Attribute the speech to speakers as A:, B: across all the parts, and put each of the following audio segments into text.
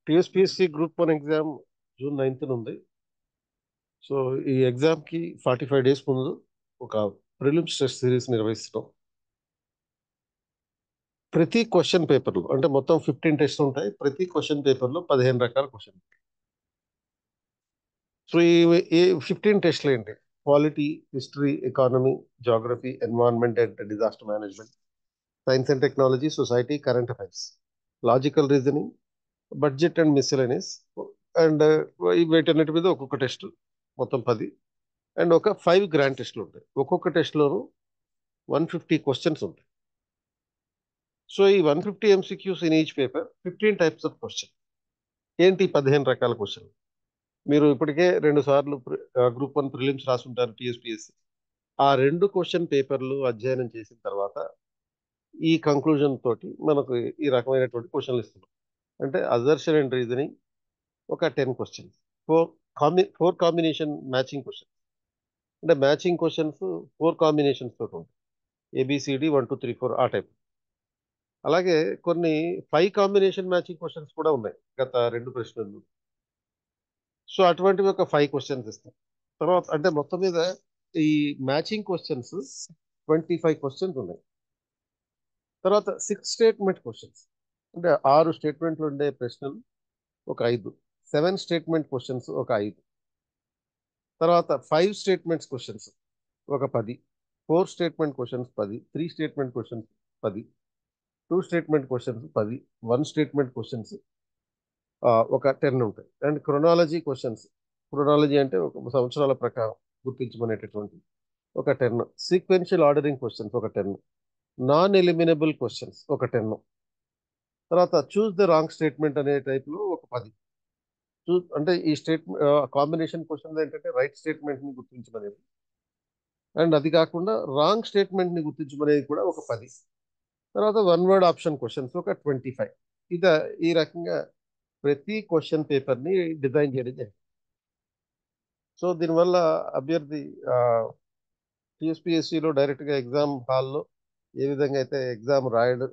A: TSPSC group 1 exam June 9th ఉంది. So ఈ ఎగ్జామ్కి 45 days ముందు ఒక ప్రిలిమ్స్ టెస్ట్ సిరీస్ నిర్వహిస్తున్నాం. ప్రతి క్వశ్చన్ పేపర్లో అంటే మొత్తం 15 టెస్ట్ ఉంటాయి. ప్రతి క్వశ్చన్ పేపర్లో 15 రకాల క్వశ్చన్. సో ఈ 15 టెస్ట్లు ఏంటి? Polity, history, economy, geography, environment and disaster management, science and technology, society, current affairs, logical reasoning, budget and miscellaneous and వీటన్నిటి మీద ఒక్కొక్క టెస్ట్, మొత్తం 10 అండ్ ఒక 5 గ్రాండ్ టెస్ట్లు ఉంటాయి. ఒక్కొక్క టెస్ట్లోనూ 150 క్వశ్చన్స్ ఉంటాయి. సో ఈ 150 MCQs in each paper, 15 types of question. ఏంటి 15 రకాల క్వశ్చన్? మీరు ఇప్పటికే 2 సార్లు గ్రూప్ 1 ప్రిలిమ్స్ రాసుంటారు టీఎస్పీఎస్సీ. ఆ 2 క్వశ్చన్ పేపర్లు అధ్యయనం చేసిన తర్వాత ఈ కంక్లూజన్ తోటి మనకు ఈ రకమైనటువంటి క్వశ్చన్లు ఇస్తున్నాం. అంటే అజర్షన్ అండ్ రీజనింగ్ ఒక 10 క్వశ్చన్స్, 4 కాంబినేషన్ మ్యాచింగ్ క్వశ్చన్స్. అంటే మ్యాచింగ్ క్వశ్చన్స్ 4 కాంబినేషన్స్ తోటి ఉంటాయి. ఏబిసిడి 1 2 3 4 ఆ టైప్. అలాగే కొన్ని 5 కాంబినేషన్ మ్యాచింగ్ క్వశ్చన్స్ కూడా ఉన్నాయి గత 2 ప్రశ్నలు. సో అటువంటివి ఒక 5 క్వశ్చన్స్ ఇస్తాం. తర్వాత అంటే మొత్తం మీద ఈ మ్యాచింగ్ క్వశ్చన్స్ 25 క్వశ్చన్స్ ఉన్నాయి. తర్వాత 6 స్టేట్మెంట్ క్వశ్చన్స్, అంటే 6 స్టేట్మెంట్లు ఉండే ప్రశ్నలు ఒక 5, 7 స్టేట్మెంట్ క్వశ్చన్స్ ఒక 5, తర్వాత 5 స్టేట్మెంట్స్ క్వశ్చన్స్ ఒక 10, 4 statement questions 10, 3 statement questions 10, 2 statement questions 10, 1 statement questions ఒక 10 ఉంటాయి. అండ్ క్రొనాలజీ క్వశ్చన్స్, క్రొనాలజీ అంటే ఒక సంవత్సరాల ప్రకారం గుర్తించమనేటటువంటి ఒక 10, సీక్వెన్షియల్ ఆర్డరింగ్ క్వశ్చన్స్ ఒక 10, నాన్ ఎలిమినబుల్ క్వశ్చన్స్ ఒక 10, తర్వాత చూస్ ద రాంగ్ స్టేట్మెంట్ అనే టైప్లో ఒక 10. అంటే ఈ స్టేట్మెంట్ కాంబినేషన్ క్వశ్చన్ ఏంటంటే రైట్ స్టేట్మెంట్ ని గుర్తించమనేది, అండ్ అది కాకుండా రాంగ్ స్టేట్మెంట్ ని గుర్తించమనేది కూడా ఒక 10. తర్వాత 1 వర్డ్ ఆప్షన్ క్వశ్చన్స్ ఒక 25. ఇది ఈ రకంగా ప్రతి క్వశ్చన్ పేపర్ ని డిజైన్ చేయడం జరిగింది. సో దీనివల్ల అభ్యర్థి టీఎస్పీఎస్సీలో డైరెక్ట్గా ఎగ్జామ్ హాల్లో ఏ విధంగా అయితే ఎగ్జామ్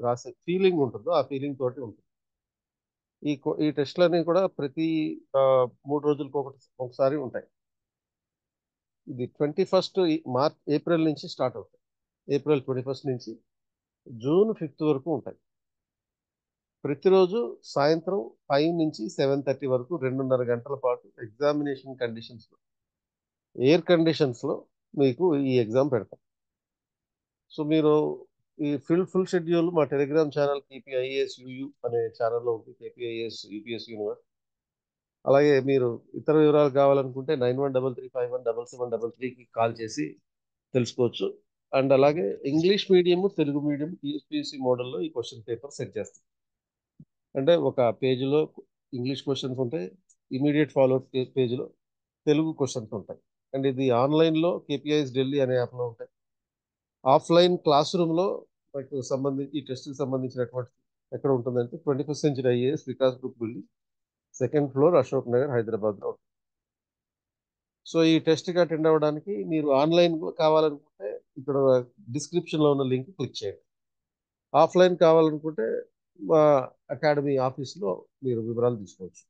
A: రాసే ఫీలింగ్ ఉంటుందో ఆ ఫీలింగ్ తోటి ఉంటుంది. ఈ టెస్ట్లన్నీ కూడా ప్రతి 3 రోజులకు ఒకసారి ఉంటాయి. ఇది 21st ఏప్రిల్ నుంచి స్టార్ట్ అవుతాయి. ఏప్రిల్ 21st నుంచి జూన్ 5th వరకు ఉంటాయి. ప్రతిరోజు సాయంత్రం 5 నుంచి 7:30 వరకు 2.5 గంటల పాటు ఎగ్జామినేషన్ కండిషన్స్లో, ఎయిర్ కండిషన్స్లో మీకు ఈ ఎగ్జామ్ పెడతాం. సో మీరు ఈ ఫుల్ షెడ్యూల్ మా టెలిగ్రామ్ ఛానల్ కేపీఐఏఎస్ యూయూ అనే ఛానల్లో ఉంటుంది. కేపీఐఏఎస్ యూపీఎస్ యూనివర్స్. అలాగే మీరు ఇతర వివరాలు కావాలనుకుంటే 9133517733కి కాల్ చేసి తెలుసుకోవచ్చు. అండ్ అలాగే English medium, Telugu medium TSPSC మోడల్లో ఈ క్వశ్చన్ పేపర్ సెట్ చేస్తాం. అంటే ఒక పేజీలో ఇంగ్లీష్ క్వశ్చన్స్ ఉంటాయి, ఇమీడియట్ ఫాలోఅప్ పేజీలో తెలుగు క్వశ్చన్స్ ఉంటాయి. అండ్ ఇది ఆన్లైన్లో కేపీఐఎస్ ఢిల్లీ అనే యాప్లో ఉంటాయి. ఆఫ్లైన్ క్లాస్ రూమ్లో మనకు సంబంధించి ఈ టెస్ట్కి సంబంధించినటువంటి ఎక్కడ ఉంటుందంటే 21st Century IAS Vikas group building, 2nd floor, Ashok Nagar, హైదరాబాద్లో ఉంటుంది. సో ఈ టెస్ట్కి అటెండ్ అవ్వడానికి మీరు ఆన్లైన్ కావాలనుకుంటే ఇక్కడ డిస్క్రిప్షన్లో ఉన్న లింక్ క్లిక్ చేయండి. ఆఫ్లైన్ కావాలనుకుంటే మా అకాడమీ ఆఫీస్లో మీరు వివరాలు తీసుకోవచ్చు.